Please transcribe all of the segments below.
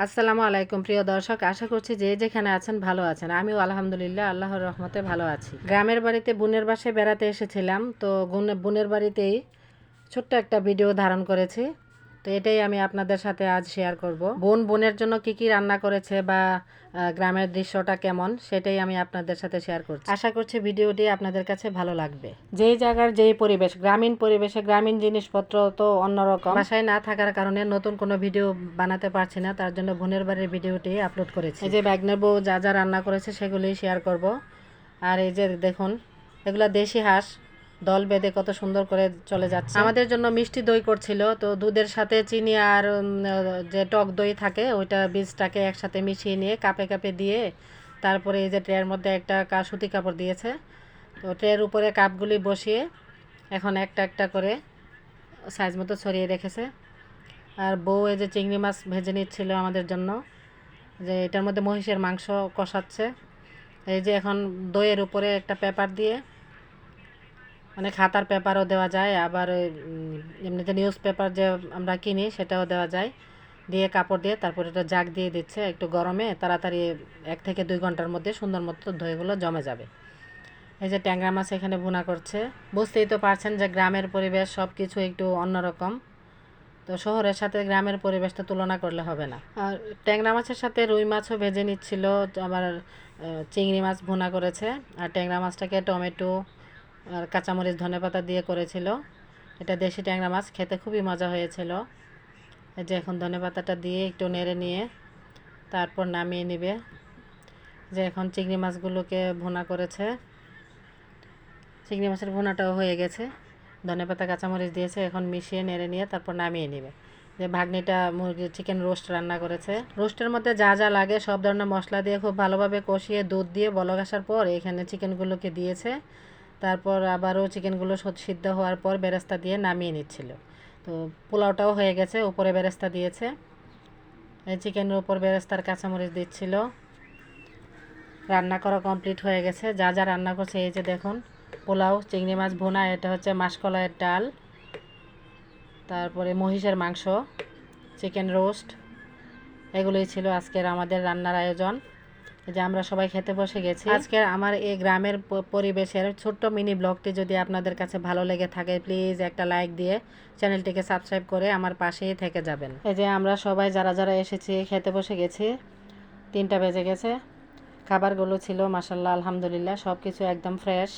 আসসালামু আলাইকুম প্রিয় দর্শক, আশা করছি যে যেখানে আছেন ভালো আছেন। আমিও আলহামদুলিল্লাহ আল্লাহর রহমতে ভালো আছি। গ্রামের বাড়িতে বোনের বাসায় বেড়াতে এসেছিলাম, তো বোনের বাড়িতেই ছোট্ট একটা ভিডিও ধারণ করেছি। তো এটাই আমি আপনাদের সাথে আজ শেয়ার করব। বোনের জন্য কি কি রান্না করেছে বা গ্রামের দৃশ্যটা কেমন, সেটাই আমি আপনাদের সাথে শেয়ার করছি। আশা করছি ভিডিওটি আপনাদের কাছে ভালো লাগবে। যেই জায়গার যেই পরিবেশ, গ্রামীণ পরিবেশে গ্রামীণ জিনিসপত্র তো অন্যরকম। বাসায় না থাকার কারণে নতুন কোনো ভিডিও বানাতে পারছি না, তার জন্য বোনের বাড়ির ভিডিওটি আপলোড করেছি। এই যে ব্যাগনের বউ যা যা রান্না করেছে সেগুলোই শেয়ার করব। আর এই যে দেখুন, এগুলা দেশি হাঁস দল বেঁধে কত সুন্দর করে চলে যাচ্ছে। আমাদের জন্য মিষ্টি দই করছিল, তো দুধের সাথে চিনি আর যে টক দই থাকে ওইটা বীজটাকে একসাথে মিশিয়ে নিয়ে কাপে কাপে দিয়ে তারপরে এই যে ট্রের মধ্যে একটা সুতি কাপড় দিয়েছে, তো ট্রের উপরে কাপগুলি বসিয়ে এখন একটা একটা করে সাইজ মতো ছড়িয়ে রেখেছে। আর বউ এই যে চিংড়ি মাছ ভেজে নিচ্ছিল আমাদের জন্য, যে এটার মধ্যে মহিষের মাংস কষাচ্ছে। এই যে এখন দইয়ের উপরে একটা পেপার দিয়ে, মানে খাতার পেপারও দেওয়া যায়, আবার এমনিতে নিউজ পেপার যে আমরা কিনি সেটাও দেওয়া যায়, দিয়ে কাপড় দিয়ে তারপর এটা জাগ দিয়ে দিচ্ছে একটু গরমে, তাড়াতাড়ি 1 থেকে 2 ঘন্টার মধ্যে সুন্দর মতো দইগুলো জমে যাবে। এই যে ট্যাংরা মাছ এখানে ভুনা করছে। বুঝতেই তো পারছেন যে গ্রামের পরিবেশ সব কিছু একটু অন্যরকম, তো শহরের সাথে গ্রামের পরিবেশটা তুলনা করলে হবে না। আর ট্যাংরা মাছের সাথে রুই মাছও ভেজে নিচ্ছিল, আবার চিংড়ি মাছ ভুনা করেছে। আর ট্যাংরা মাছটাকে টমেটো আর কাঁচামরিচ ধনেপাতা দিয়ে করেছিল। এটা দেশি ট্যাংরা মাছ, খেতে খুবই মজা হয়েছিল। এই যে এখন ধনেপাতাটা দিয়ে একটু নেড়ে নিয়ে তারপর নামিয়ে নেবে। যে এখন চিংড়ি মাছগুলোকে ভুনা করেছে, চিংড়ি মাছের ভুনাটাও হয়ে গেছে, ধনেপাতা কাঁচামরিচ দিয়েছে, এখন মিশিয়ে নেড়ে নিয়ে তারপর নামিয়ে নেবে। যে ভাগ্নিটা মুরগির চিকেন রোস্ট রান্না করেছে। রোস্টের মধ্যে যা যা লাগে সব ধরনের মশলা দিয়ে খুব ভালোভাবে কষিয়ে দুধ দিয়ে বলক আসার পর এখানে চিকেনগুলোকে দিয়েছে। তারপর আবারও চিকেনগুলো সিদ্ধ হওয়ার পর বেরেস্তা দিয়ে নামিয়ে নিচ্ছিল। তো পোলাওটাও হয়ে গেছে, উপরে বেরেস্তা দিয়েছে, এই চিকেনের উপর বেরেস্তার কাঁচামরিচ দিচ্ছিল। রান্না করা কমপ্লিট হয়ে গেছে। যা যা রান্না করছে এই যে দেখুন, পোলাও, চিংড়ি মাছ ভুনা, এটা হচ্ছে মাসকলাইয়ের ডাল, তারপরে মহিষের মাংস, চিকেন রোস্ট, এগুলোই ছিল আজকের আমাদের রান্নার আয়োজন। যে আমরা সবাই খেতে বসে গেছি। আজকের আমার এই গ্রামের পরিবেশের ছোট্ট মিনি ব্লগটি যদি আপনাদের কাছে ভালো লেগে থাকে, প্লিজ একটা লাইক দিয়ে চ্যানেলটিকে সাবস্ক্রাইব করে আমার পাশেই থেকে যাবেন। এই যে আমরা সবাই যারা যারা এসেছি খেতে বসে গেছি, 3টা বেজে গেছে। খাবারগুলো ছিল মাশাআল্লাহ আলহামদুলিল্লাহ সব কিছু একদম ফ্রেশ।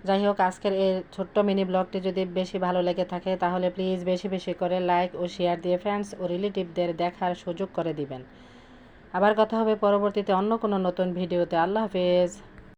যাই হোক, আজকের এই ছোট্ট মিনি ব্লগটি যদি বেশি ভালো লেগে থাকে তাহলে প্লিজ বেশি বেশি করে লাইক ও শেয়ার দিয়ে ফ্রেন্ডস ও রিলেটিভদের দেখার সুযোগ করে দিবেন। আবার কথা হবে পরবর্তীতে অন্য কোনো নতুন ভিডিওতে। আল্লাহ হাফেজ।